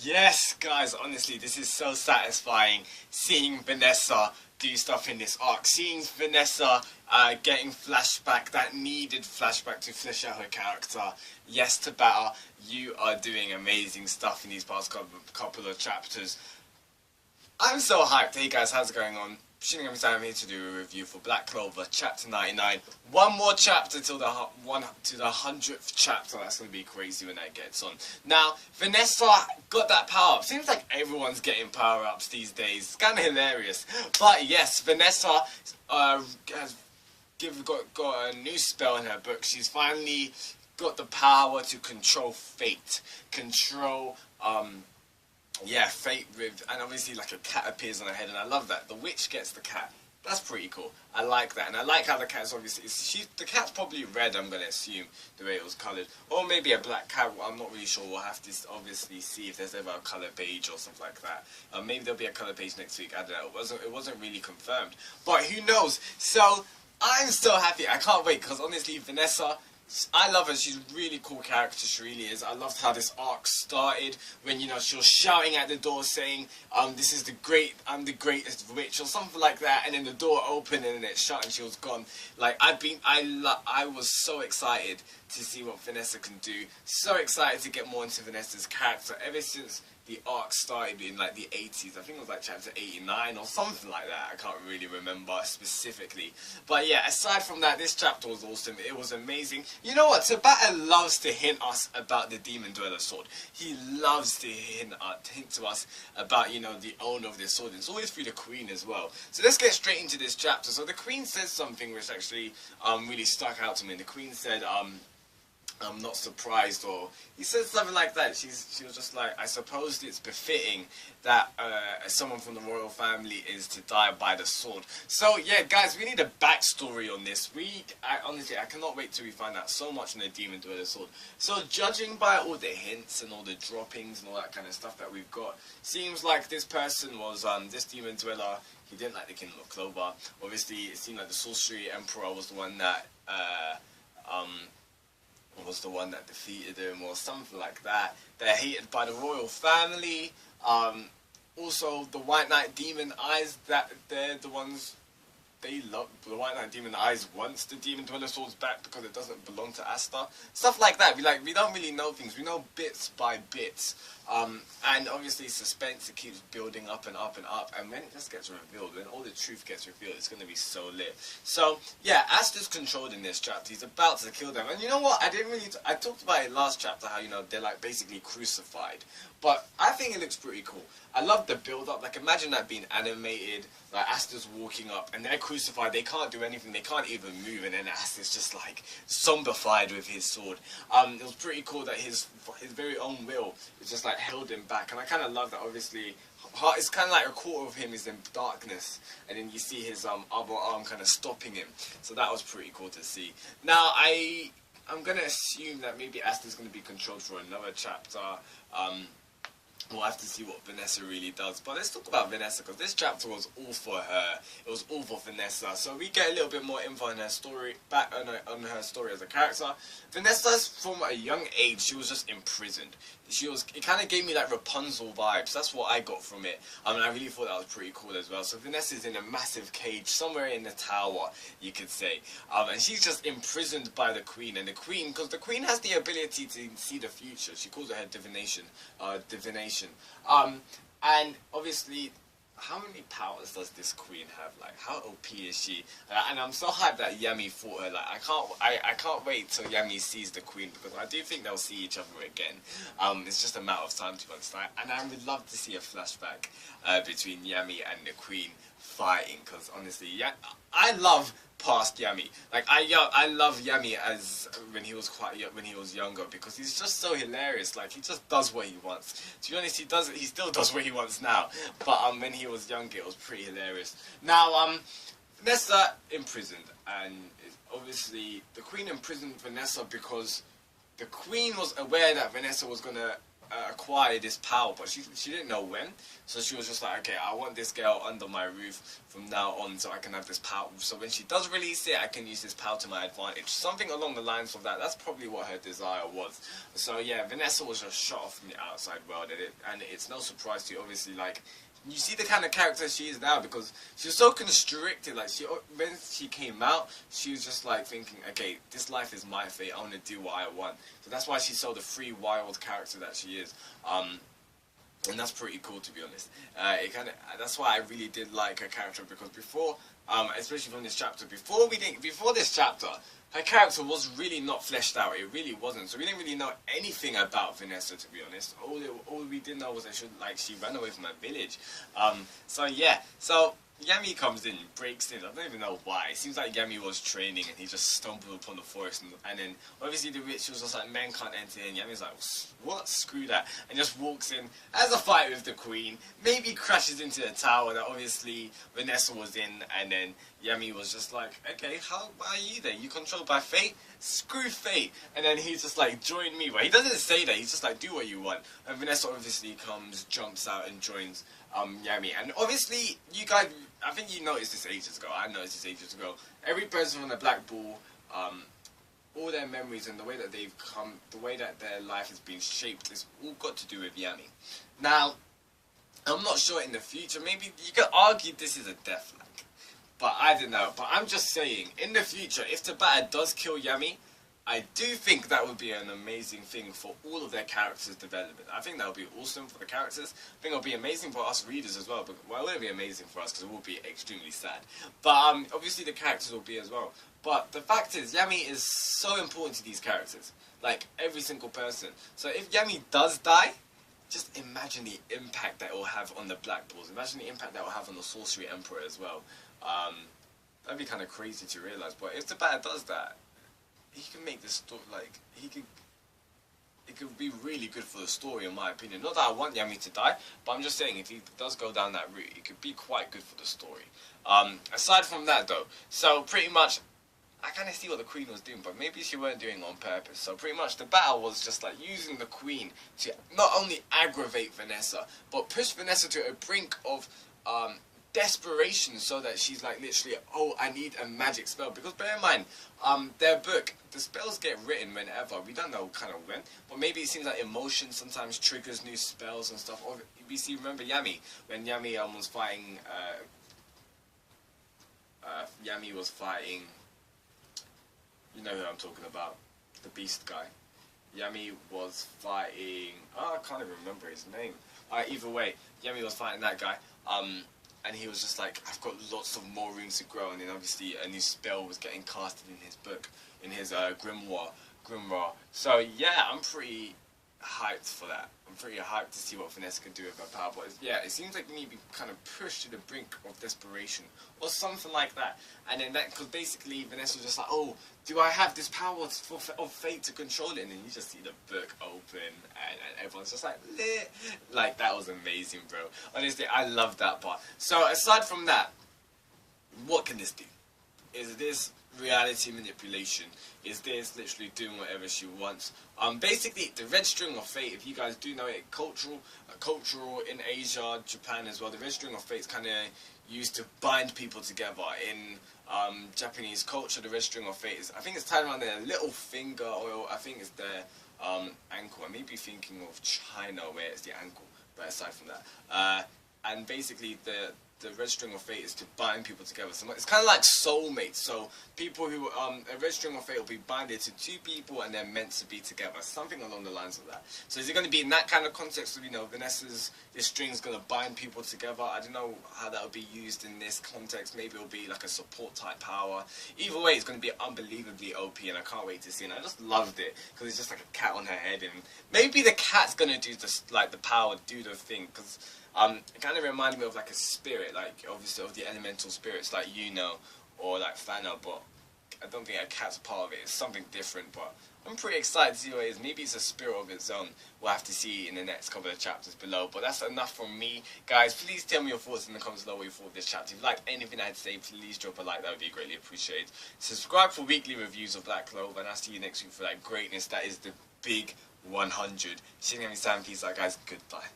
Yes, guys, honestly, this is so satisfying seeing Vanessa do stuff in this arc. Seeing Vanessa getting flashback, that needed flashback to flesh out her character. Yes, Tabata, you are doing amazing stuff in these past couple of chapters. I'm so hyped. Hey guys, how's it going on? I'm here to do a review for Black Clover Chapter 99. One more chapter till the 100th chapter. That's going to be crazy when that gets on. Now, Vanessa got that power up. Seems like everyone's getting power-ups these days. It's kind of hilarious. But yes, Vanessa has got a new spell in her book. She's finally got the power to control fate. Control, fate with, and obviously like a cat appears on her head, and I love that. The witch gets the cat. That's pretty cool. I like that, and I like how the cat's obviously, the cat's probably red, I'm gonna assume, the way it was coloured, or maybe a black cat. I'm not really sure. We'll have to obviously see if there's ever a colour page or something like that. Maybe there'll be a colour page next week. I don't know. It wasn't really confirmed, but who knows? So I'm so happy. I can't wait because honestly, Vanessa, I love her. She's a really cool character. She really is. I loved how this arc started when, you know, she was shouting at the door saying, this is I'm the greatest witch or something like that, and then the door opened and then it shut and she was gone. Like, I was so excited to see what Vanessa can do. So excited to get more into Vanessa's character ever since the arc started in like the 80s. I think it was like chapter 89 or something like that. I can't really remember specifically. But yeah, aside from that, this chapter was awesome. It was amazing. You know what? Tabata loves to hint us about the Demon Dweller sword. He loves to hint to us about, you know, the owner of this sword. It's always through the Queen as well. So let's get straight into this chapter. So the Queen says something which actually really stuck out to me. The Queen said, I'm not surprised, or he said something like that. She was just like, I suppose it's befitting that someone from the royal family is to die by the sword. So yeah, guys, we need a backstory on this. Honestly, I cannot wait till we find out so much on the Demon Dweller sword. So judging by all the hints and all the droppings and all that kind of stuff that we've got, seems like this person was this Demon Dweller. He didn't like the Kingdom of Clover. Obviously, it seemed like the Sorcery Emperor was the one that defeated him or something like that. They're hated by the royal family. Also, the White Knight Demon Eyes, that they're the ones they love. The White Knight Demon Eyes wants the Demon Dweller swords back because it doesn't belong to Asta. Stuff like that. We don't really know things. We know bits by bits. And obviously suspense, it keeps building up and up and up, and when it just gets revealed, when all the truth gets revealed, it's going to be so lit. So yeah, Asta's controlled in this chapter. He's about to kill them, and you know what, I talked about it last chapter, how, you know, they're like basically crucified, but I think it looks pretty cool. I love the build up. Like, imagine that being animated, like Asta's walking up and they're crucified, they can't do anything, they can't even move, and then Asta's just like zombified with his sword. It was pretty cool that his very own will is just like held him back, and I kind of love that. Obviously, it's kind of like a quarter of him is in darkness, and then you see his other arm kind of stopping him. So that was pretty cool to see. Now I'm gonna assume that maybe Asta's gonna be controlled for another chapter. We'll have to see what Vanessa really does. But let's talk about Vanessa, because this chapter was all for her. It was all for Vanessa. So we get a little bit more info on her story, back on her story as a character. Vanessa's, from a young age, she was just imprisoned. It kind of gave me like Rapunzel vibes. That's what I got from it. I really thought that was pretty cool as well. So Vanessa's in a massive cage somewhere in the tower, you could say. And she's just imprisoned by the Queen. And the Queen, because the Queen has the ability to see the future. She calls it her divination. And obviously, how many powers does this Queen have? Like, how OP is she? And I'm so hyped that Yami fought her. Like, I can't wait till Yami sees the Queen, because I do think they'll see each other again. It's just a matter of time, to understand. And I would love to see a flashback between Yami and the Queen fighting, because honestly, I love past Yami. Like, I love Yami as when he was younger, because he's just so hilarious. Like, he just does what he wants. To be honest, he still does what he wants now. But when he was younger, it was pretty hilarious. Now, Vanessa imprisoned, and obviously the Queen imprisoned Vanessa because the Queen was aware that Vanessa was gonna acquire this power, but she didn't know when. So she was just like, okay, I want this girl under my roof from now on, so I can have this power. So when she does release it, I can use this power to my advantage. Something along the lines of that. That's probably what her desire was. So yeah, Vanessa was just shut off from the outside world, and it's no surprise to you, obviously, like, you see the kind of character she is now, because she was so constricted. Like, when she came out, she was just like thinking, okay, this life is my fate, I want to do what I want. So that's why she's so the free, wild character that she is. And that's pretty cool, to be honest. That's why I really did like her character, because before, especially from this chapter, before this chapter, her character was really not fleshed out. It really wasn't. So we didn't really know anything about Vanessa, to be honest. All we did know was that she ran away from her village. So yeah. So Yami comes in, breaks in. I don't even know why. It seems like Yami was training and he just stumbled upon the forest. And then obviously the witch was just like, men can't enter in. Yami's like, what? Screw that. And just walks in, has a fight with the queen. Maybe crashes into the tower that obviously Vanessa was in. And then Yami was just like, okay, why are you there? You controlled by fate? Screw fate. And then he's just like, join me. But he doesn't say that. He's just like, do what you want. And Vanessa obviously comes, jumps out and joins Yami. And obviously, you guys, I think you noticed this ages ago. I noticed this ages ago. Every person from the Black Ball, all their memories and the way that they've come, the way that their life has been shaped, is all got to do with Yami. Now, I'm not sure in the future, maybe you could argue this is a death flag. But I don't know. But I'm just saying, in the future, if Tabata does kill Yami, I do think that would be an amazing thing for all of their characters' development. I think that would be awesome for the characters. I think it would be amazing for us readers as well. But, well, it wouldn't be amazing for us because it would be extremely sad. But obviously the characters will be as well. But the fact is, Yami is so important to these characters. Like, every single person. So if Yami does die, just imagine the impact that it will have on the Black Balls. Imagine the impact that it will have on the Sorcery Emperor as well. That'd be kind of crazy to realise. But if Tabata does that, he can make this story, like, it could be really good for the story, in my opinion. Not that I want Yami to die, but I'm just saying, if he does go down that route, it could be quite good for the story. Aside from that, though, so pretty much, I kind of see what the Queen was doing, but maybe she weren't doing it on purpose. So pretty much the battle was just like using the Queen to not only aggravate Vanessa, but push Vanessa to a brink of desperation, so that she's like literally, oh, I need a magic spell. Because bear in mind, their book, the spells get written whenever. We don't know kind of when, but maybe it seems like emotion sometimes triggers new spells and stuff. Or we see, remember Yami, when Yami was fighting, you know who I'm talking about, the beast guy. Yami was fighting, I can't even remember his name. Either way, Yami was fighting that guy. And he was just like, I've got lots of more rooms to grow. And then obviously a new spell was getting casted in his book, in his grimoire. So yeah, I'm pretty hyped for that. I'm pretty hyped to see what Vanessa can do with her power. But yeah, it seems like we need to be kind of pushed to the brink of desperation or something like that. And then that, because basically Vanessa was just like, oh, do I have this power of fate to control it? And then you just see the book open and everyone's just like, bleh. Like, that was amazing, bro. Honestly, I love that part. So aside from that, what can this do? Is this reality manipulation? Is this literally doing whatever she wants? Basically, the red string of fate, if you guys do know it, cultural in Asia, Japan as well, the red string of fate is kind of used to bind people together. In Japanese culture, the red string of fate is, I think it's tied around their little finger, or I think it's their ankle. I may be thinking of China where it's the ankle, but aside from that, and basically the red string of fate is to bind people together. So it's kind of like soulmates. So people who, a red string of fate will be binded to two people and they're meant to be together. Something along the lines of that. So is it going to be in that kind of context of, you know, Vanessa's, this string is going to bind people together? I don't know how that would be used in this context. Maybe it'll be like a support type power. Either way, it's going to be unbelievably OP and I can't wait to see it. And I just loved it because it's just like a cat on her head, and maybe the cat's going to do this, like the power, do the thing, because it kind of reminded me of like a spirit, like obviously of the elemental spirits, like or like Fana, but I don't think a cat's a part of it. It's something different, but I'm pretty excited to see what it is. Maybe it's a spirit of its own. We'll have to see in the next couple of chapters below. But that's enough from me. Guys, please tell me your thoughts in the comments below what you thought of this chapter. If you liked anything I had to say, please drop a like. That would be greatly appreciated. Subscribe for weekly reviews of Black Clover, and I'll see you next week for that greatness that is the big 100. Shinigami-san, peace out guys, goodbye.